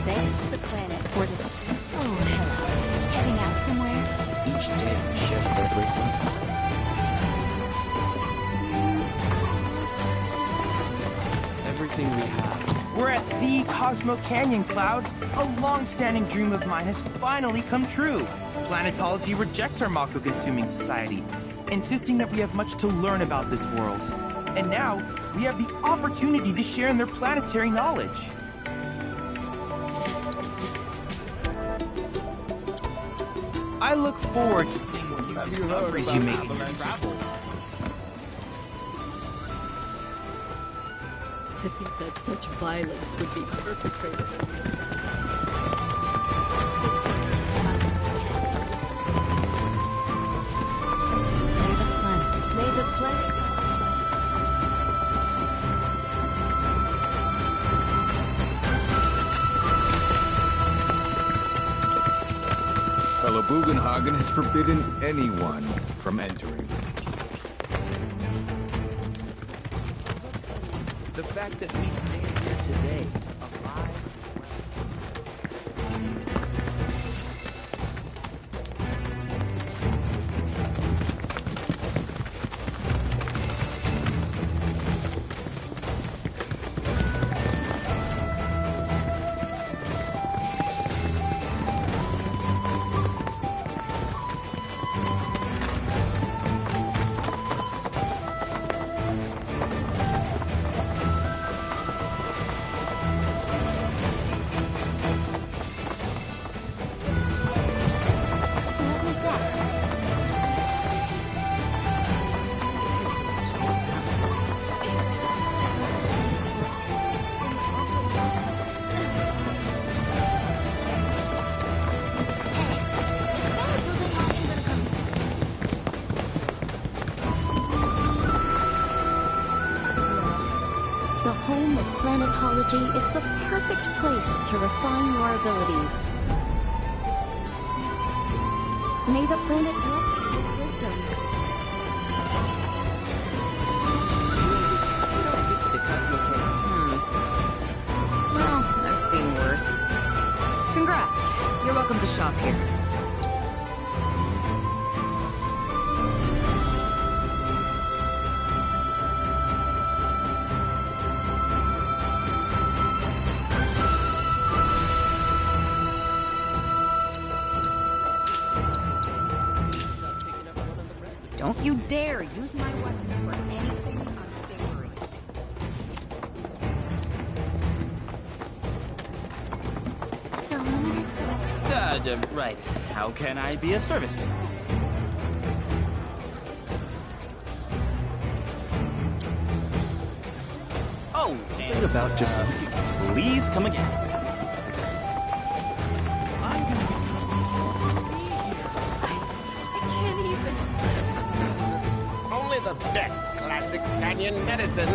Thanks to the planet for this. Oh, hello. Heading out somewhere? Each day we share their great life. Everything we have. We're at the Cosmo Canyon, Cloud. A long-standing dream of mine has finally come true. Planetology rejects our Mako-consuming society, insisting that we have much to learn about this world. And now, we have the opportunity to share in their planetary knowledge. I look forward to seeing what new discoveries you make in your travels. To think that such violence would be perpetrated. May the planet. Bugenhagen has forbidden anyone from entering. The fact that we stand here today, alive. Planetology is the perfect place to refine your abilities. May the planet bless you with wisdom. Visit the Cosmo Canyon. Well, I've seen worse. Congrats. You're welcome to shop here. Don't you dare use my weapons for anything unsavory. The luminance. Right. How can I be of service? Oh, and About just please come again. Only the best classic canyon medicines.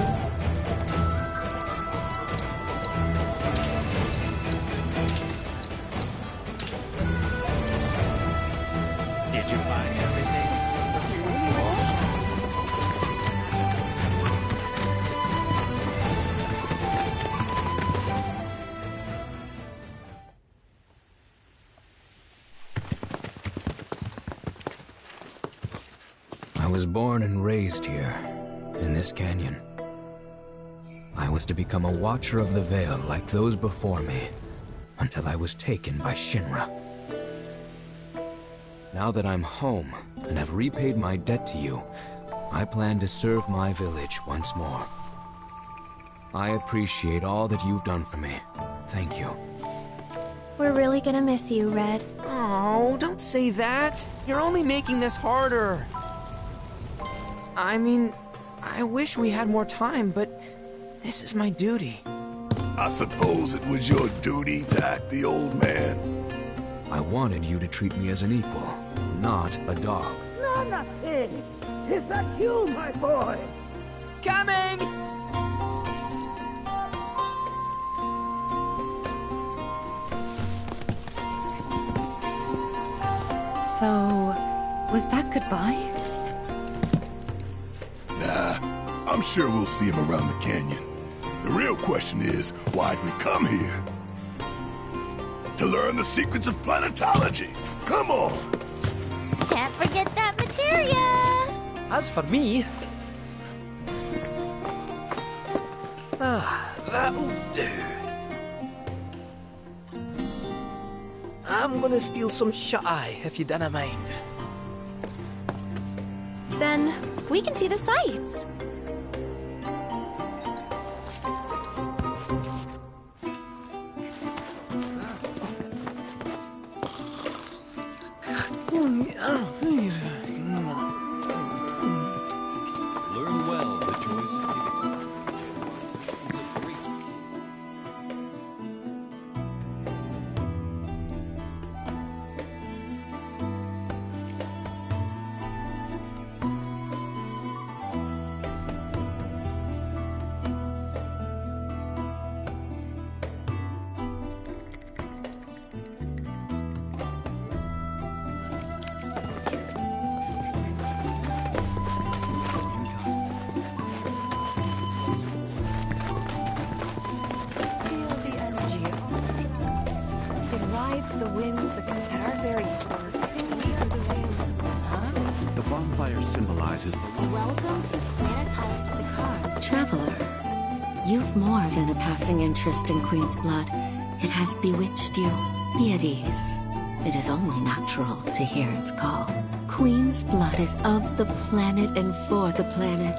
Did you find everything? I was born and raised here, in this canyon. I was to become a watcher of the Veil like those before me, until I was taken by Shinra. Now that I'm home, and have repaid my debt to you, I plan to serve my village once more. I appreciate all that you've done for me. Thank you. We're really gonna miss you, Red. Oh, don't say that. You're only making this harder. I mean, I wish we had more time, but this is my duty. I suppose it was your duty to act the old man. I wanted you to treat me as an equal, not a dog. No, nothing. Is that you, my boy? Coming! So, was that goodbye? Nah, I'm sure we'll see him around the canyon. The real question is, why'd we come here? to learn the secrets of planetology. Come on! Can't forget that materia! As for me... that'll do. I'm gonna steal some shut-eye, if you don't mind. Then we can see the sights. Learn well the joys of dignity. The winds at our very doors, singing through the wind. Huh? The bonfire symbolizes the... Welcome to Planetology, the card. Traveler, you've more than a passing interest in Queen's blood. It has bewitched you. Be at ease. It is only natural to hear its call. Queen's blood is of the planet and for the planet.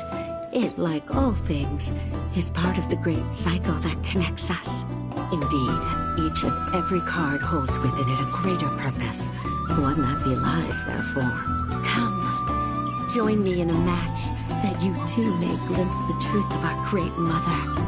It, like all things, is part of the great cycle that connects us. Indeed, each and every card holds within it a greater purpose, one that belies their form. Come, join me in a match that you too may glimpse the truth of our great mother.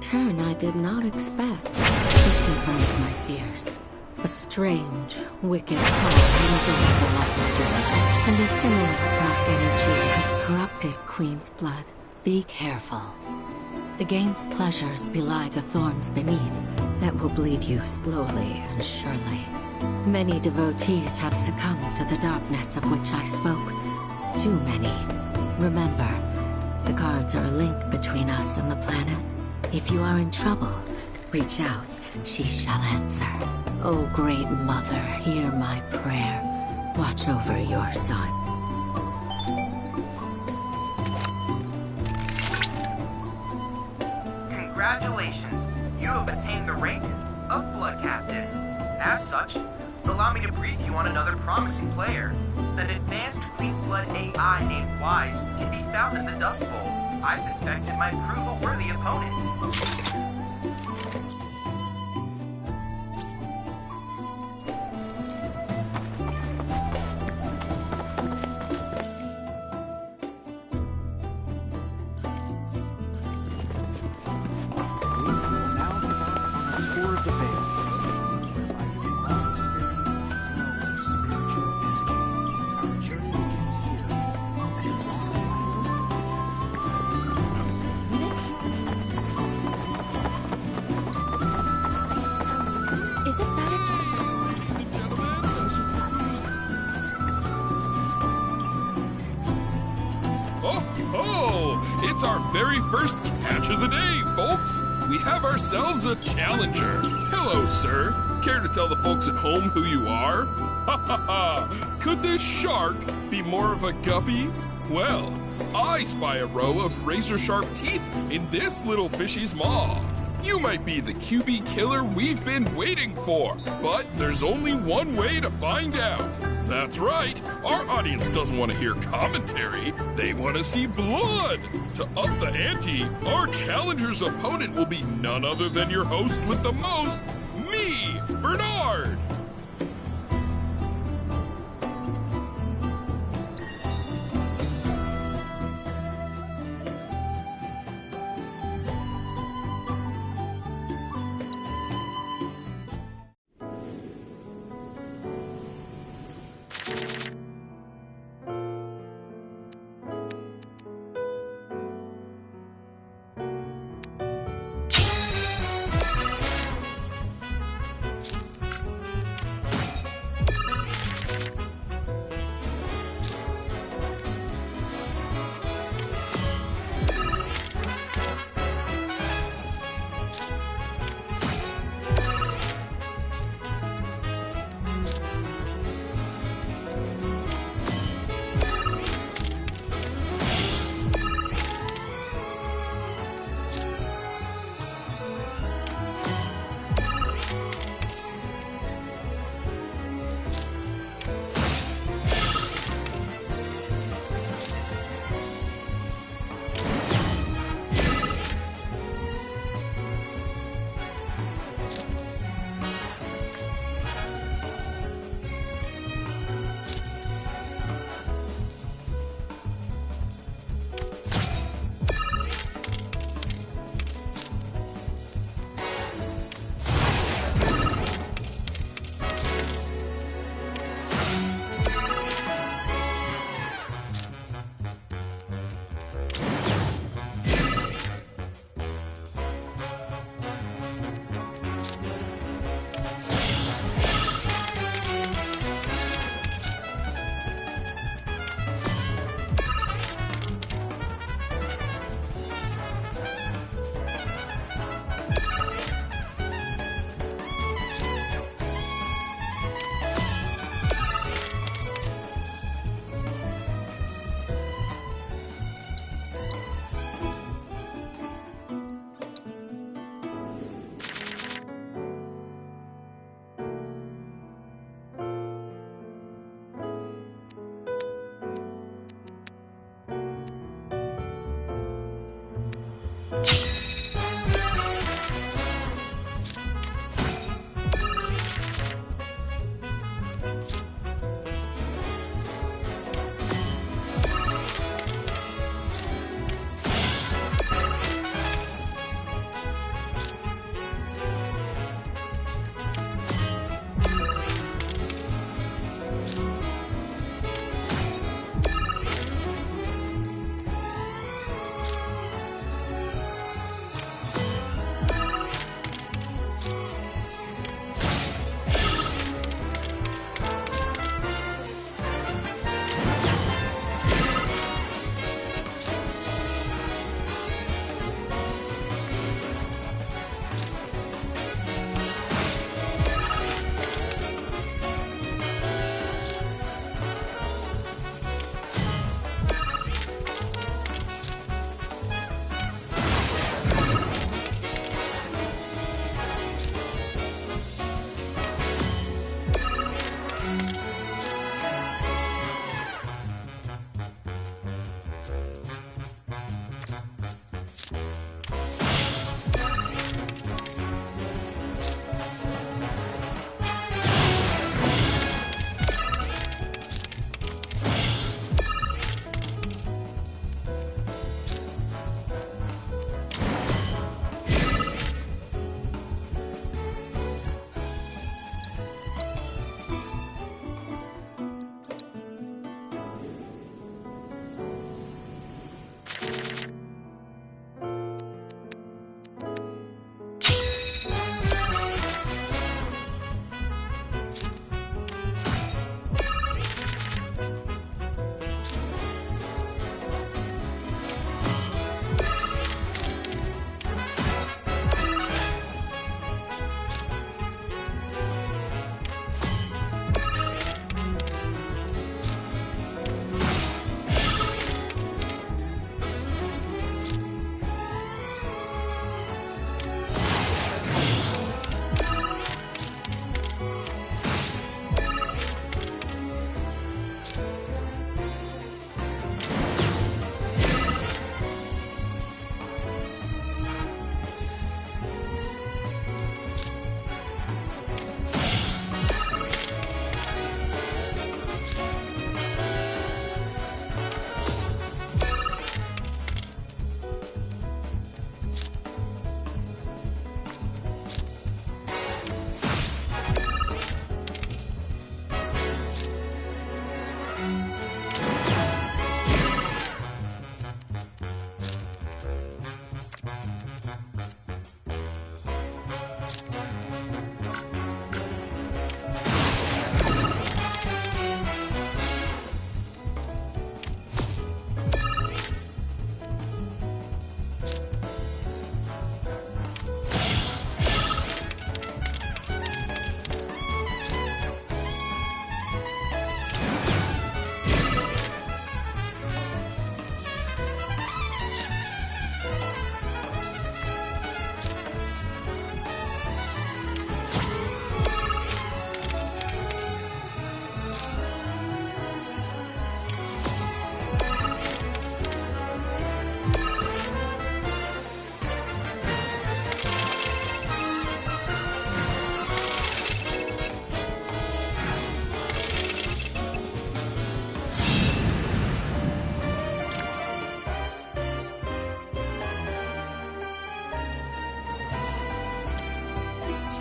turn I did not expect, which confirms my fears. A strange, wicked power hangs over the life stream, and a similar dark energy has corrupted Queen's blood. Be careful. The game's pleasures belie the thorns beneath that will bleed you slowly and surely. Many devotees have succumbed to the darkness of which I spoke. Too many. Remember, the cards are a link between us and the planet. If you are in trouble, reach out. She shall answer. O great mother, hear my prayer. Watch over your son. Congratulations! You have attained the rank of Blood Captain. As such, allow me to brief you on another promising player. An advanced Queen's Blood AI named Wise can be found in the Dust Bowl. I suspect it might prove a worthy opponent. Is it better just... Oh, it's our very first catch of the day, folks. We have ourselves a challenger. Hello, sir. Care to tell the folks at home who you are? Ha ha ha! Could this shark be more of a guppy? Well, I spy a row of razor-sharp teeth in this little fishy's maw. You might be the QB killer we've been waiting for, but there's only one way to find out. That's right, our audience doesn't want to hear commentary, they want to see blood. To up the ante, our challenger's opponent will be none other than your host with the most, me, Bernard.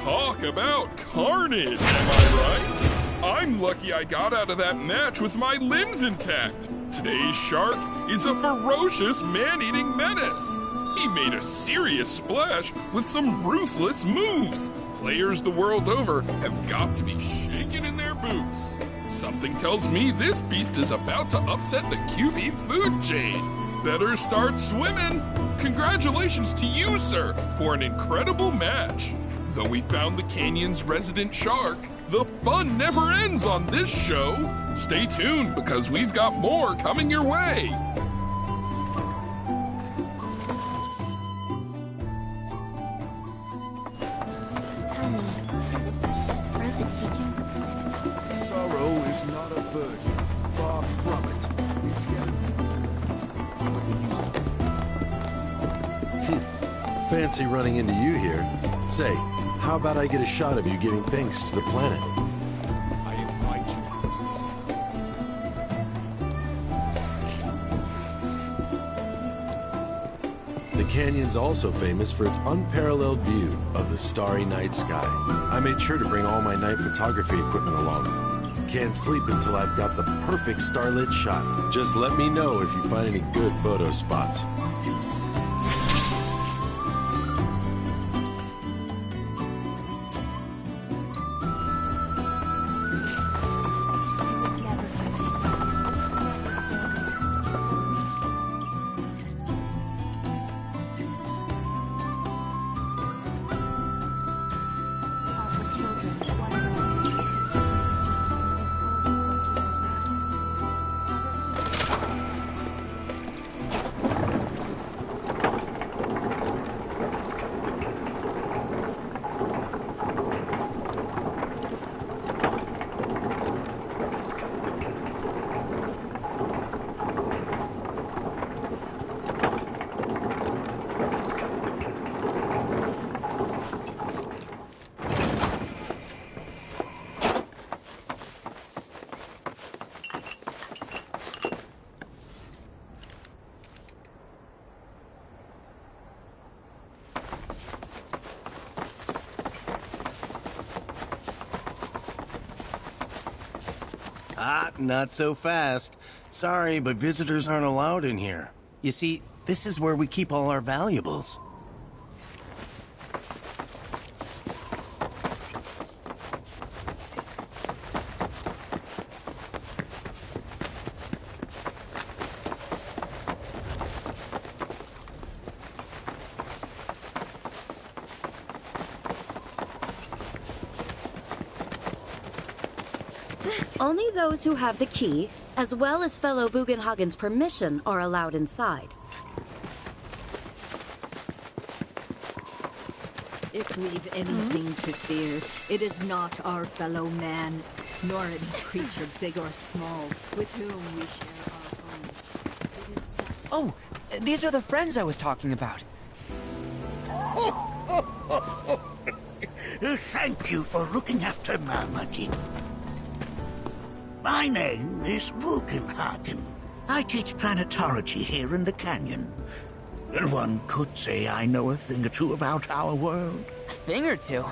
Talk about carnage, am I right? I'm lucky I got out of that match with my limbs intact. Today's shark is a ferocious man-eating menace. He made a serious splash with some ruthless moves. Players the world over have got to be shaking in their boots. Something tells me this beast is about to upset the QB food chain. Better start swimming. Congratulations to you, sir, for an incredible match. Though we found the canyon's resident shark, the fun never ends on this show. Stay tuned because we've got more coming your way. Tell me, is it better to spread the teachings of planetology? Sorrow is not a burden. Far from it. Fancy running into you here. Say, how about I get a shot of you giving thanks to the planet? I invite you. The canyon's also famous for its unparalleled view of the starry night sky. I made sure to bring all my night photography equipment along. Can't sleep until I've got the perfect starlit shot. Just let me know if you find any good photo spots. Not so fast. Sorry, but visitors aren't allowed in here. You see, this is where we keep all our valuables. Only those who have the key, as well as fellow Bugenhagen's permission, are allowed inside. If we've anything to fear, it is not our fellow man, nor any creature big or small, with whom we share our home. Oh, these are the friends I was talking about. Thank you for looking after Marmaduke. My name is Bugenhagen. I teach planetology here in the canyon. And one could say I know a thing or two about our world. A thing or two?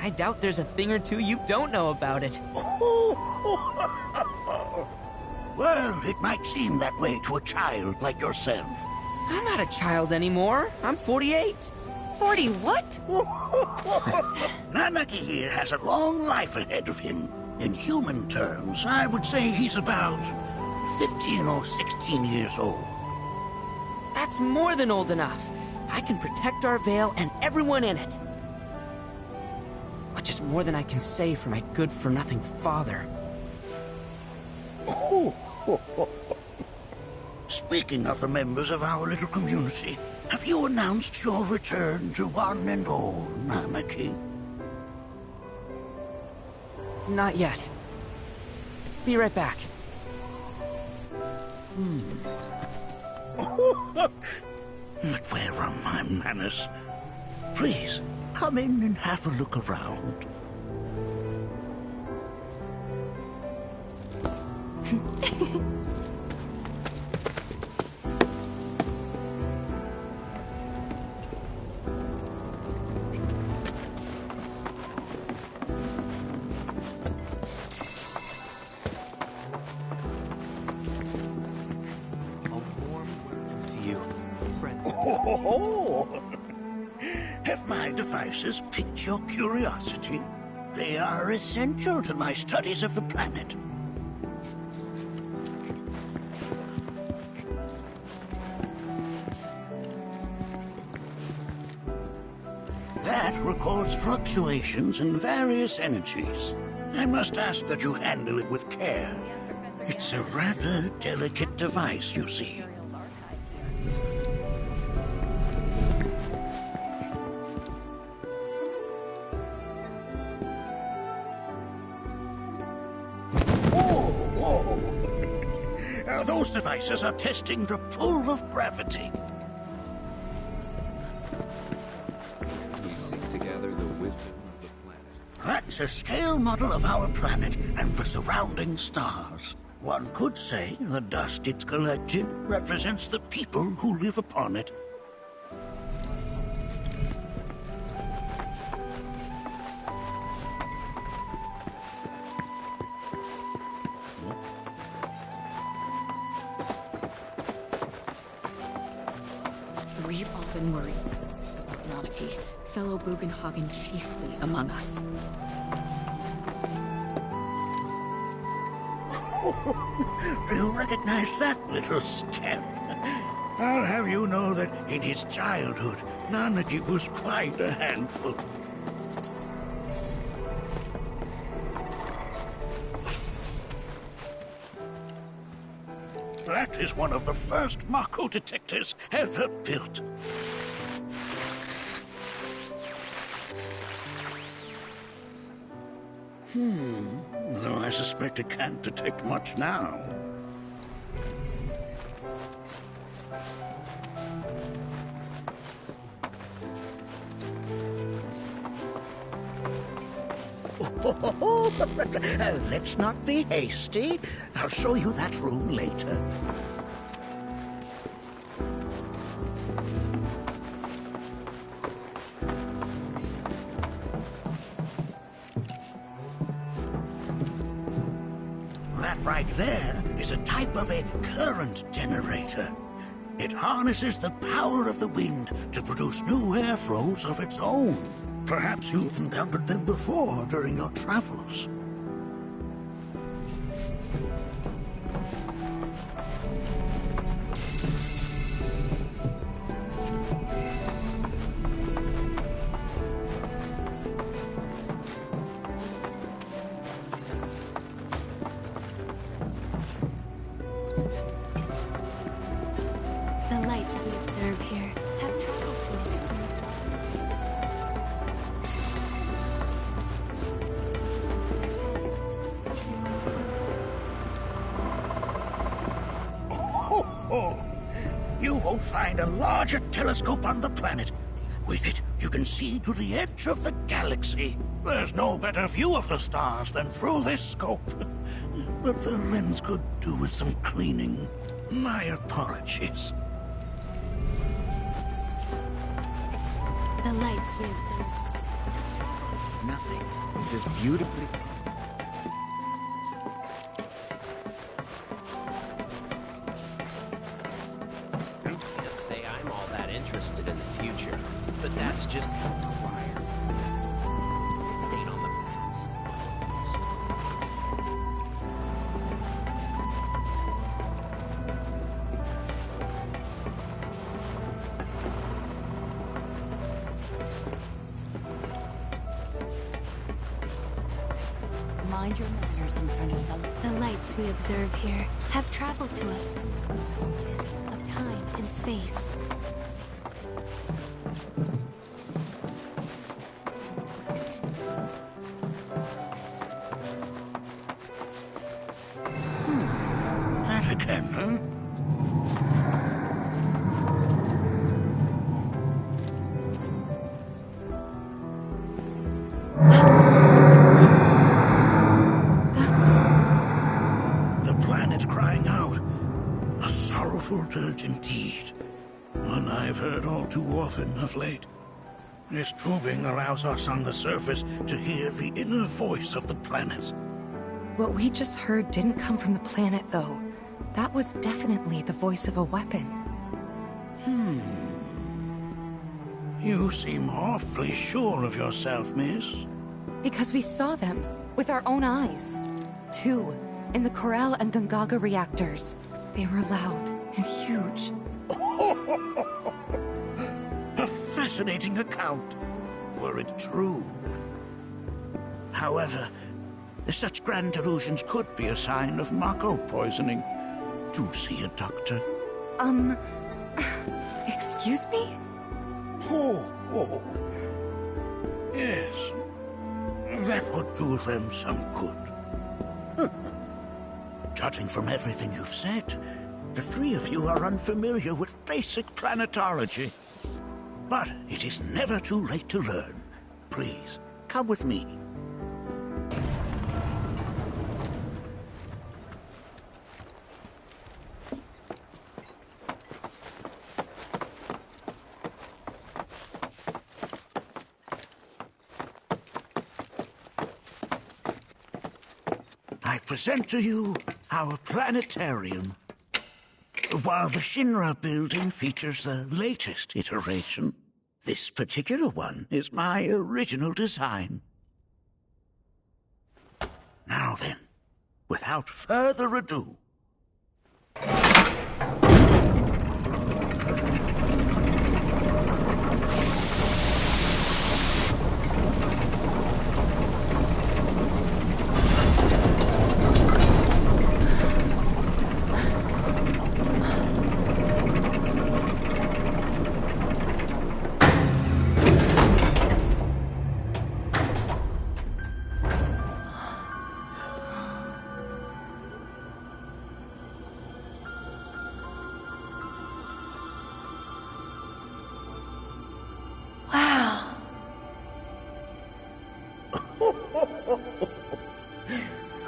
I doubt there's a thing or two you don't know about it. Well, it might seem that way to a child like yourself. I'm not a child anymore. I'm 48. 40 what? Nanaki here has a long life ahead of him. In human terms, I would say he's about 15 or 16 years old. That's more than old enough. I can protect our Veil and everyone in it. Which is more than I can say for my good-for-nothing father. Speaking of the members of our little community, have you announced your return to one and all, Namaki? Not yet. Be right back. But where are my manners? Please, come in and have a look around. Oh, have my devices piqued your curiosity? They are essential to my studies of the planet. That records fluctuations in various energies. I must ask that you handle it with care. It's a rather delicate device, you see. Whoa! Those devices are testing the pull of gravity. We seek to gather the wisdom of the planet. That's a scale model of our planet and the surrounding stars. One could say the dust it's collected represents the people who live upon it. We've all been worried about monarchy, fellow Bugenhagen chiefly among us. Do you recognize that little scamp? I'll have you know that in his childhood, Nanaki was quite a handful. That is one of the first Mako detectors ever built. Though I suspect it can't detect much now. Let's not be hasty. I'll show you that room later. That right there is a type of a current generator. It harnesses the power of the wind to produce new airflows of its own. Perhaps you've encountered them before during your travels. The lights we observe here have traveled to us. You won't find a larger telescope on the planet. With it, you can see to the edge of the galaxy. There's no better view of the stars than through this scope. But the lens could do with some cleaning. My apologies. The lights we observe. Nothing. This is beautifully... Can't say I'm all that interested in the future, but that's just how the wire. Fixate on the past. Mind your manners in front of them. The lights we observe here have traveled to us of time and space. That again, huh? The planet crying out. A sorrowful dirge indeed. One I've heard all too often of late. This tubing allows us on the surface to hear the inner voice of the planet. What we just heard didn't come from the planet, though. That was definitely the voice of a weapon. You seem awfully sure of yourself, miss. Because we saw them with our own eyes. 2 in the Corel and Gungaga reactors. They were loud and huge. A fascinating account, were it true. However, such grand delusions could be a sign of Mako poisoning. Do see a doctor. Excuse me? Oh. Yes. That would do them some good. Judging from everything you've said, the 3 of you are unfamiliar with basic planetology. But it is never too late to learn. Please, come with me. I present to you our planetarium. While the Shinra building features the latest iteration, this particular one is my original design. Now then, without further ado,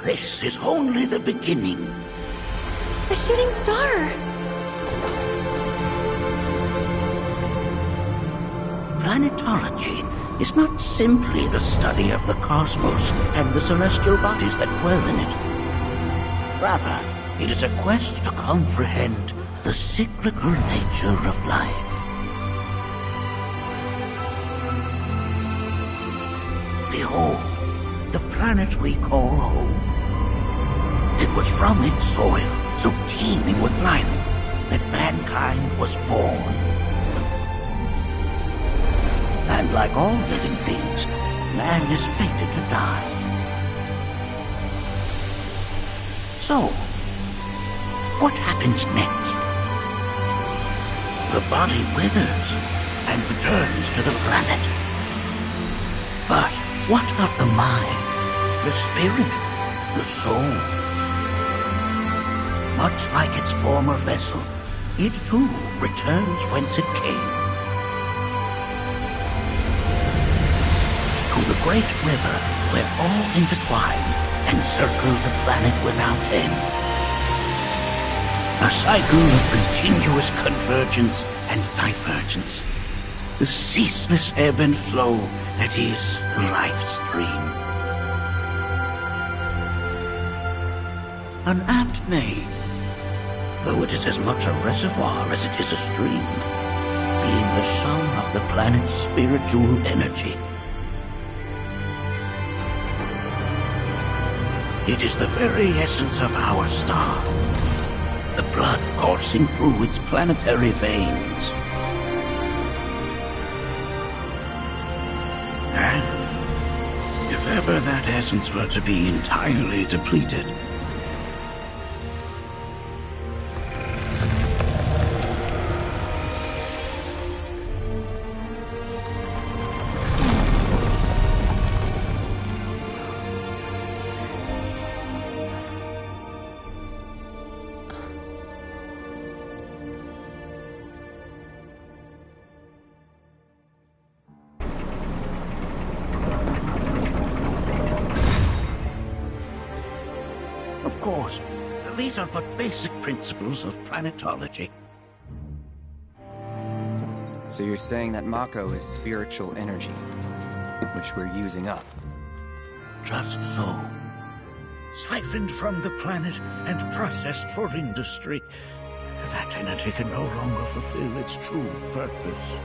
this is only the beginning. A shooting star! Planetology is not simply the study of the cosmos and the celestial bodies that dwell in it. Rather, it is a quest to comprehend the cyclical nature of life. Behold, the planet we call home. It was from its soil, so teeming with life, that mankind was born. And like all living things, man is fated to die. So, what happens next? The body withers and returns to the planet. But what of the mind, the spirit, the soul? Much like its former vessel, it too returns whence it came. To the great river where all intertwine and circle the planet without end. A cycle of continuous convergence and divergence. The ceaseless ebb and flow that is the life stream. An apt name, though it is as much a reservoir as it is a stream, being the sum of the planet's spiritual energy. It is the very essence of our star, the blood coursing through its planetary veins. And if ever that essence were to be entirely depleted, of course, these are but basic principles of planetology. So you're saying that Mako is spiritual energy, which we're using up? Just so. Siphoned from the planet and processed for industry, that energy can no longer fulfill its true purpose.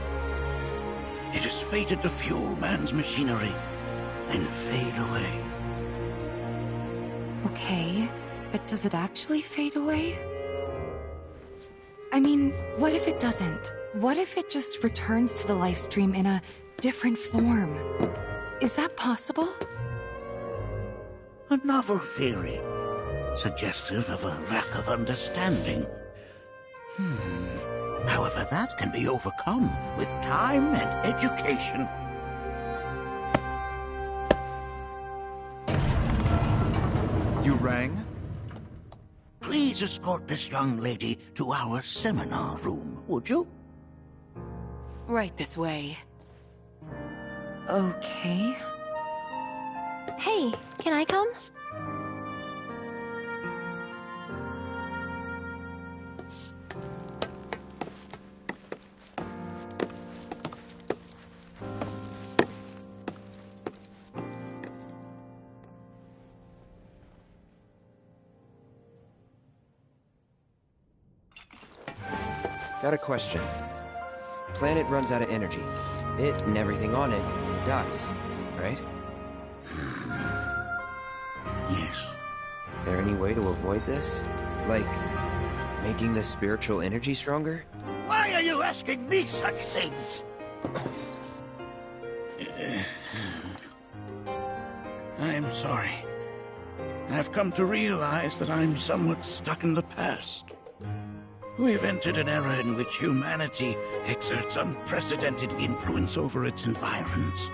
It is fated to fuel man's machinery, then fade away. Okay, but does it actually fade away? I mean, what if it doesn't? What if it just returns to the life stream in a different form? Is that possible? A novel theory, suggestive of a lack of understanding. However, that can be overcome with time and education. You rang? Please escort this young lady to our seminar room, would you? Right this way. Okay. Hey, can I come? Got a question. Planet runs out of energy. It and everything on it dies, right? Yes. There any way to avoid this? Like, making the spiritual energy stronger? Why are you asking me such things? I'm sorry. I've come to realize that I'm somewhat stuck in the past. We've entered an era in which humanity exerts unprecedented influence over its environs.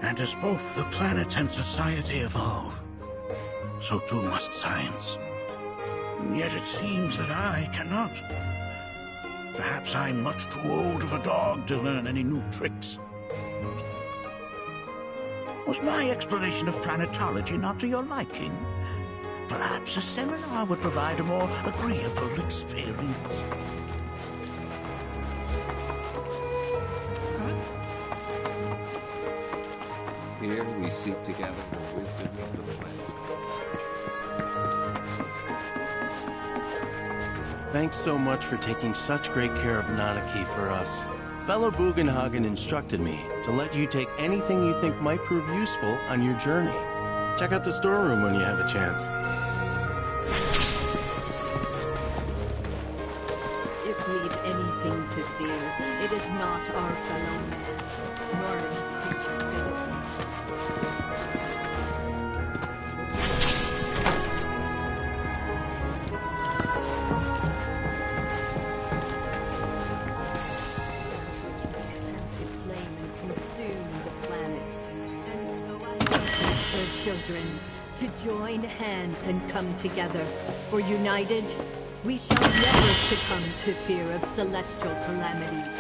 And as both the planet and society evolve, so too must science. And yet it seems that I cannot. Perhaps I'm much too old of a dog to learn any new tricks. Was my explanation of planetology not to your liking? Perhaps a seminar would provide a more agreeable experience. Here we seek together the wisdom of the planet. Thanks so much for taking such great care of Nanaki for us. Fellow Bugenhagen instructed me to let you take anything you think might prove useful on your journey. Check out the storeroom when you have a chance. If we've anything to fear, it is not our fellow man, nor any creature bigger than us. Children, to join hands and come together. For united, we shall never succumb to fear of celestial calamity.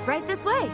Right this way.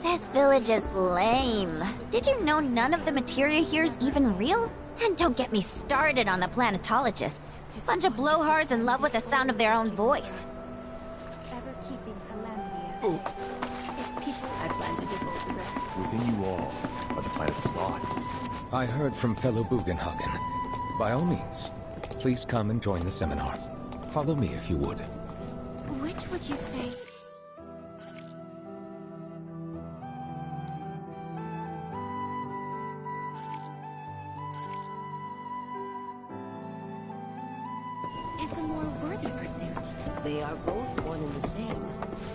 This village is lame. Did you know none of the materia here is even real? And don't get me started on the planetologists. Bunch of blowhards in love with the sound of their own voice. I plan to devote the rest. Within you all are the planet's thoughts. I heard from fellow Bugenhagen. By all means, please come and join the seminar. Follow me if you would. Which would you say? Is a more worthy pursuit. They are both one and the same.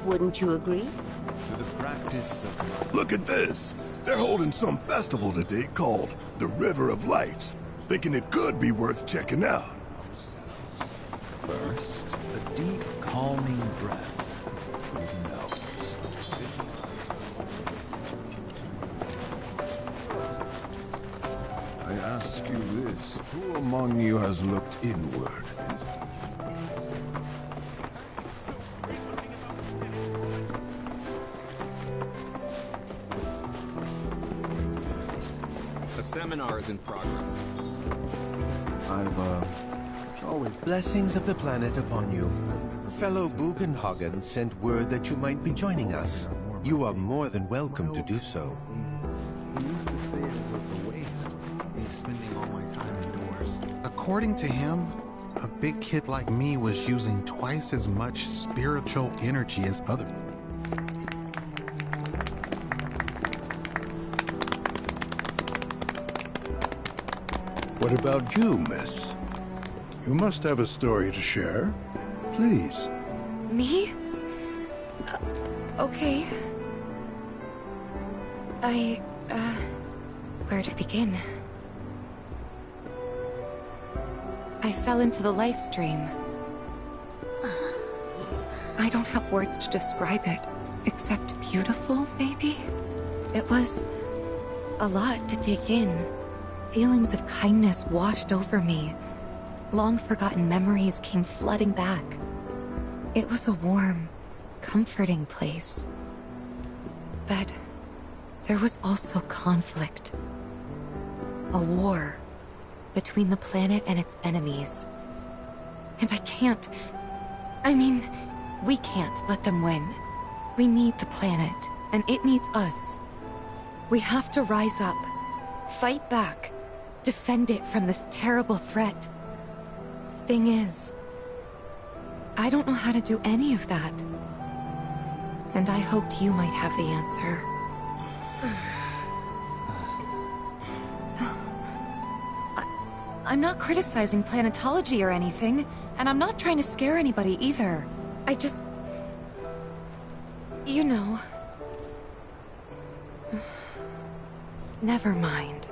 Wouldn't you agree? To the practice of... Look at this! They're holding some festival today called the River of Lights. Thinking it could be worth checking out. First, a deep, calming breath through the nose. I ask you this, who among you has looked inward? The seminar is in progress. Always blessings of the planet upon you. Fellow Bugenhagen sent word that you might be joining us. You are more than welcome to do so. He used to say it was a waste. He's spending all my time indoors. According to him, a big kid like me was using twice as much spiritual energy as others. What about you, miss? You must have a story to share. Please. Me? Okay. Where to begin? I fell into the life stream. I don't have words to describe it, except beautiful, maybe? It was a lot to take in. Feelings of kindness washed over me. Long-forgotten memories came flooding back. It was a warm, comforting place. But there was also conflict. A war between the planet and its enemies. And we can't let them win. We need the planet, and it needs us. We have to rise up, fight back, defend it from this terrible threat. Thing is, I don't know how to do any of that. And I hoped you might have the answer. I'm not criticizing planetology or anything, and I'm not trying to scare anybody either. I just... You know... Never mind.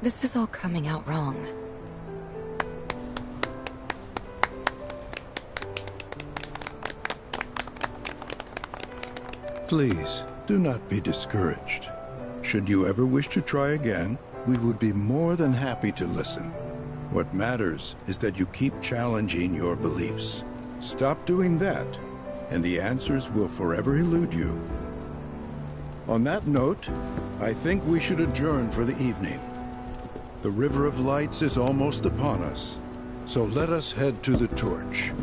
This is all coming out wrong. Please, do not be discouraged. Should you ever wish to try again, we would be more than happy to listen. What matters is that you keep challenging your beliefs. Stop doing that, and the answers will forever elude you. On that note, I think we should adjourn for the evening. The River of Lights is almost upon us, so let us head to the torch.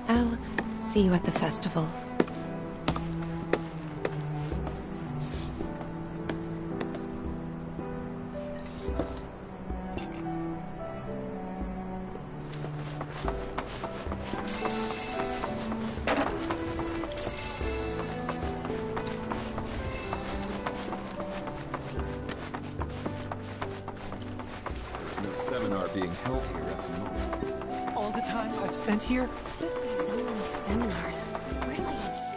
I'll see you at the festival. seminar being held here at the moment. All the time I've spent here? So many seminars. Where do I even start?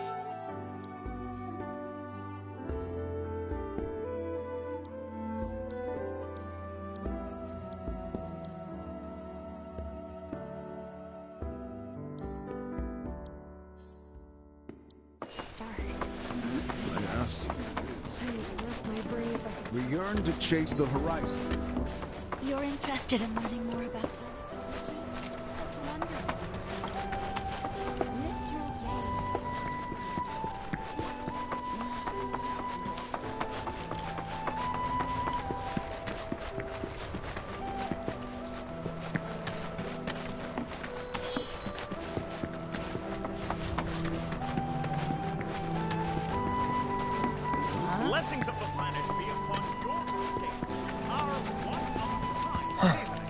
Yes. I need to rest my brain about We yearn to chase the horizon. You're interested in learning more about that? Lift your gaze. Blessings of the planet be upon your state. Our one-of-a-kind favorite.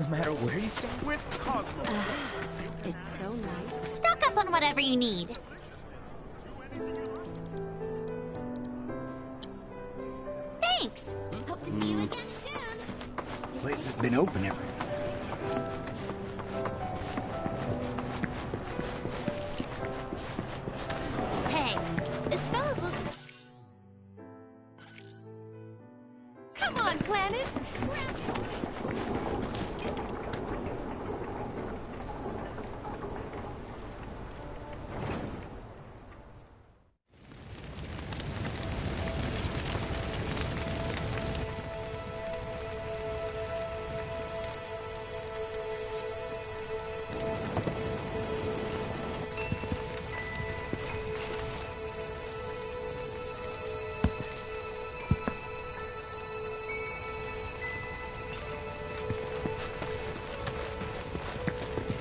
No matter where you start? With Cosmo. it's so nice. Stock up on whatever you need. Thanks. Hope to see you again soon. Place has been open ever. Hey, is fellow bookers? Come on, planet.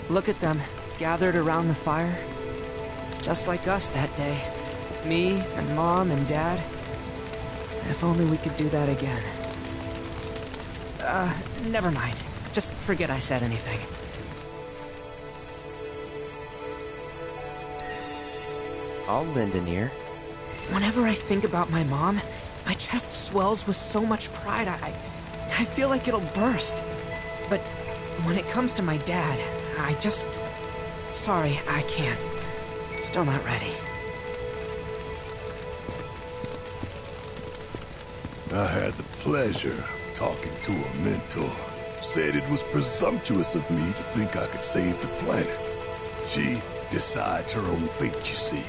Look at them, gathered around the fire. Just like us that day. Me and Mom and Dad. If only we could do that again. Never mind. Just forget I said anything. I'll lend an ear. Whenever I think about my mom, my chest swells with so much pride, I feel like it'll burst. But when it comes to my dad, I just... Sorry, I can't. Still not ready. I had the pleasure of talking to a mentor. Said it was presumptuous of me to think I could save the planet. She decides her own fate, you see.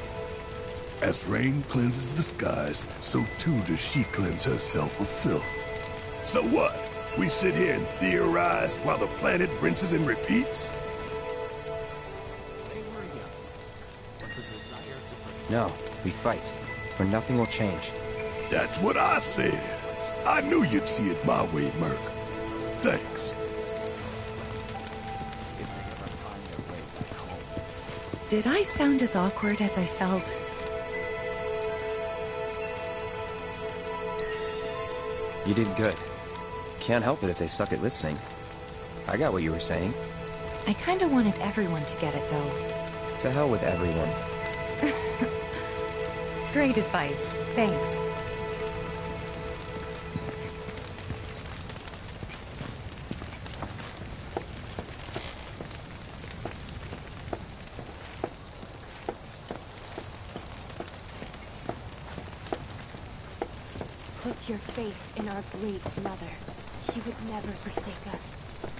As rain cleanses the skies, so too does she cleanse herself of filth. So what? We sit here and theorize while the planet rinses and repeats? No, we fight, or nothing will change. That's what I said. I knew you'd see it my way, Merc. Thanks. Did I sound as awkward as I felt? You did good. Can't help it if they suck at listening. I got what you were saying. I kinda wanted everyone to get it, though. To hell with everyone. Great advice. Thanks. Put your faith in our great mother. She would never forsake us.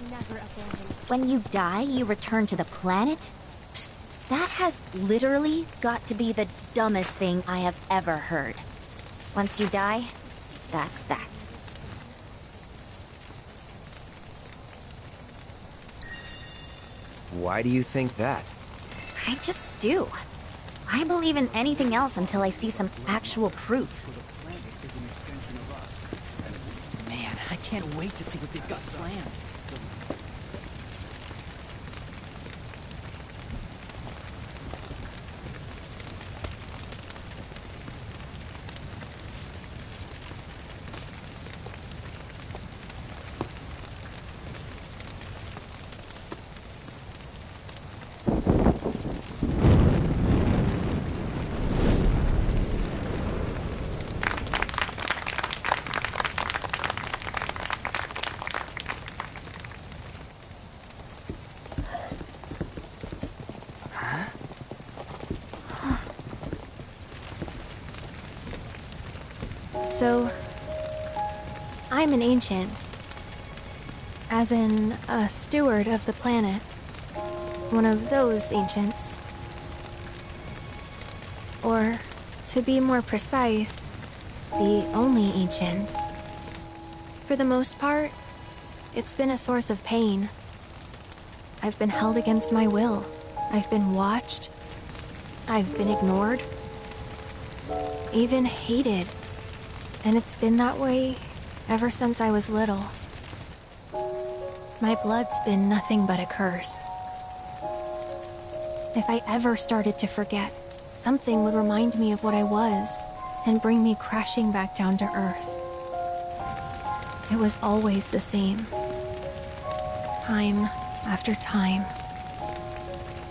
Never abandon us. When you die, you return to the planet? Psst, that has literally got to be the dumbest thing I have ever heard. Once you die, that's that. Why do you think that? I just do. I believe in anything else until I see some actual proof. Man, I can't wait to see what they've got planned. So, I'm an ancient. As in, a steward of the planet. One of those ancients. Or, to be more precise, the only ancient. For the most part, it's been a source of pain. I've been held against my will. I've been watched. I've been ignored. Even hated. And it's been that way ever since I was little. My blood's been nothing but a curse. If I ever started to forget, something would remind me of what I was and bring me crashing back down to Earth. It was always the same. Time after time.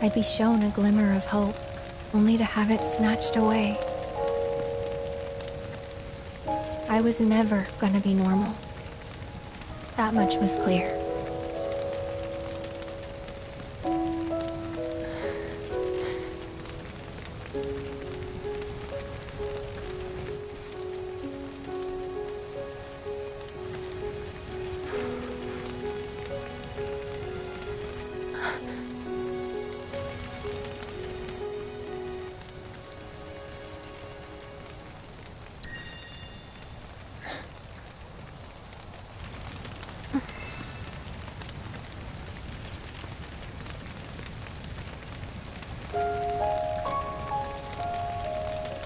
I'd be shown a glimmer of hope, only to have it snatched away. I was never gonna be normal. That much was clear.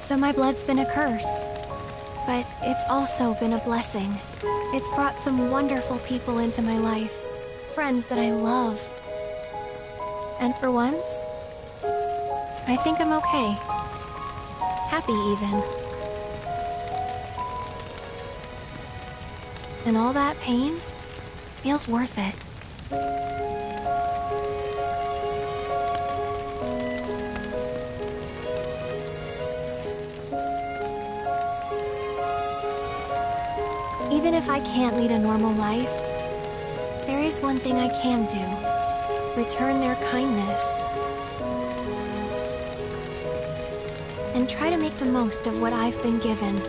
So my blood's been a curse, but it's also been a blessing. It's brought some wonderful people into my life, friends that I love. And for once, I think I'm okay. Happy even. And all that pain feels worth it. Even if I can't lead a normal life, there is one thing I can do. Return their kindness. And try to make the most of what I've been given.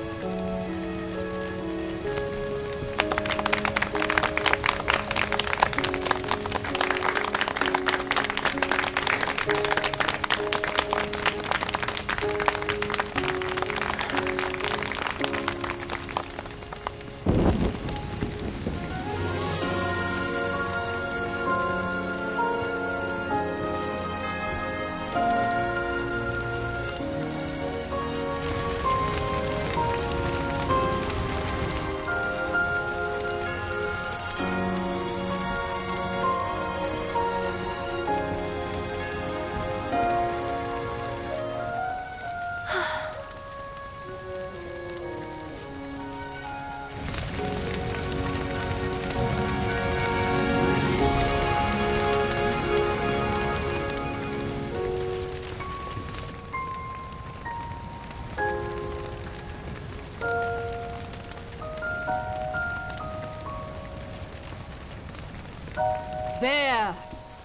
There!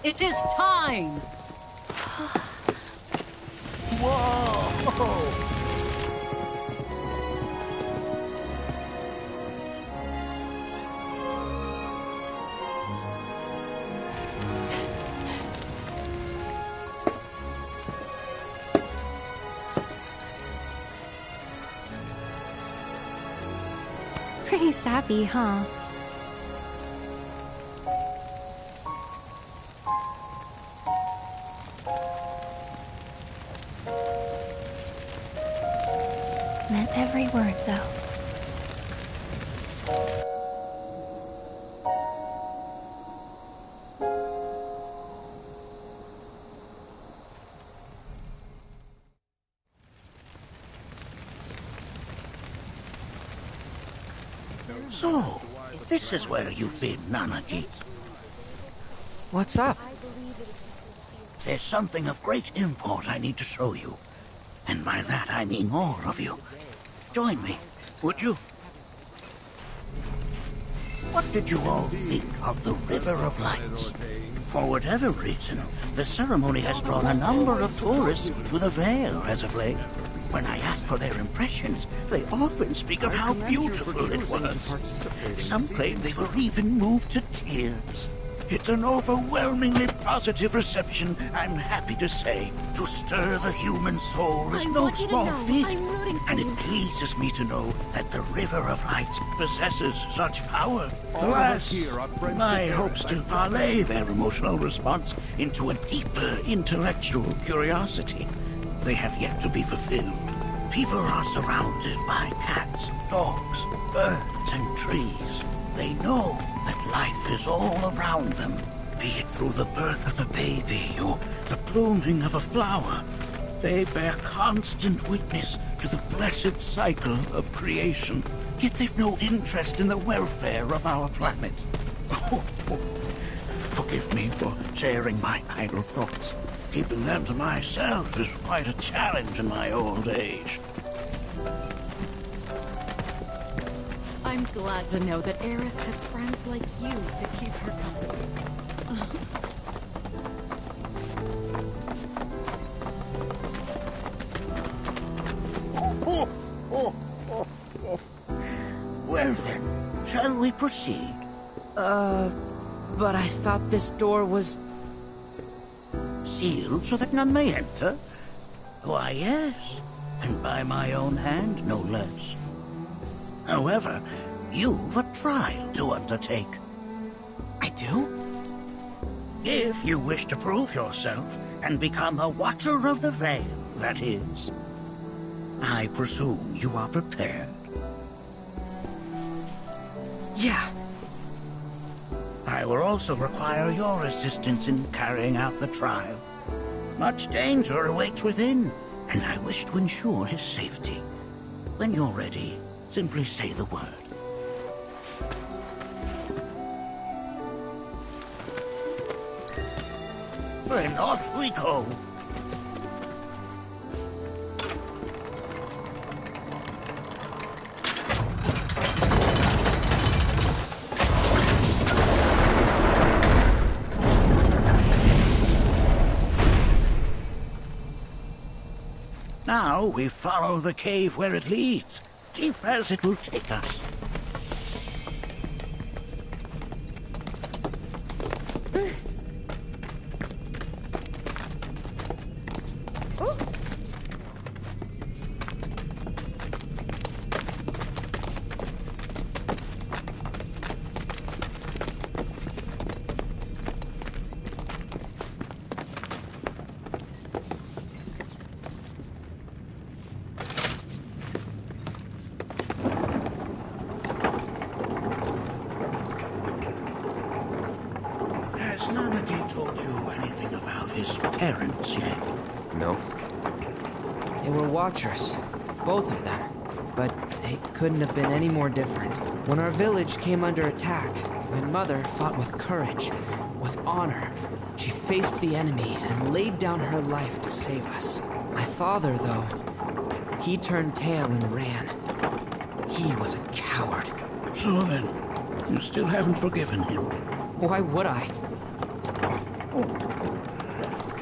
It is time! Whoa! Pretty sappy, huh? Meant every word, though. So, this is where you've been, Nanaki. What's up? There's something of great import I need to show you. And by that I mean all of you. Join me, would you? What did you all think of the River of Lights? For whatever reason, the ceremony has drawn a number of tourists to the Vale as of late. When I ask for their impressions, they often speak of how beautiful it was. Some claim they were even moved to tears. It's an overwhelmingly positive reception, I'm happy to say. To stir the human soul is no small feat, and it pleases me to know that the River of Lights possesses such power. Alas, my hopes to parlay their emotional response into a deeper intellectual curiosity. They have yet to be fulfilled. People are surrounded by cats, dogs, birds, and trees. They know that life is all around them, be it through the birth of a baby or the blooming of a flower. They bear constant witness to the blessed cycle of creation, yet they've no interest in the welfare of our planet. Forgive me for sharing my idle thoughts. Keeping them to myself is quite a challenge in my old age. I'm glad to know that Aerith has friends like you to keep her company. Well then, shall we proceed? But I thought this door was... sealed so that none may enter? Why, yes, and by my own hand, no less. However, you've a trial to undertake. I do? If you wish to prove yourself and become a Watcher of the Veil, that is. I presume you are prepared. Yeah. I will also require your assistance in carrying out the trial. Much danger awaits within, and I wish to ensure his safety. When you're ready, simply say the word. Then off we go. Now we follow the cave where it leads, deep as it will take us. Parents yet? No. They were Watchers, both of them. But they couldn't have been any more different. When our village came under attack, my mother fought with courage, with honor. She faced the enemy and laid down her life to save us. My father, though, he turned tail and ran. He was a coward. So then, you still haven't forgiven him? Why would I?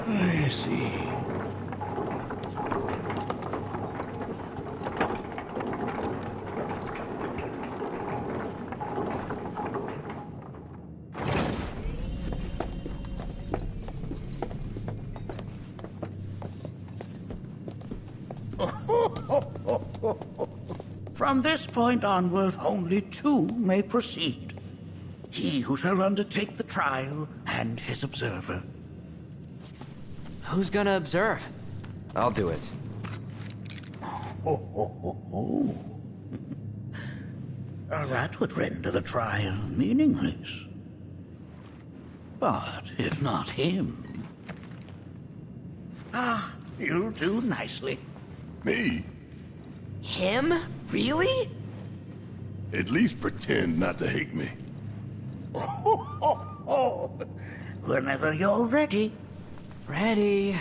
I see. From this point onward, only two may proceed. He who shall undertake the trial and his observer. Who's gonna observe? I'll do it. That would render the trial meaningless. But if not him... Ah, you'll do nicely. Me? Him? Really? At least pretend not to hate me. Whenever you're ready. Ready.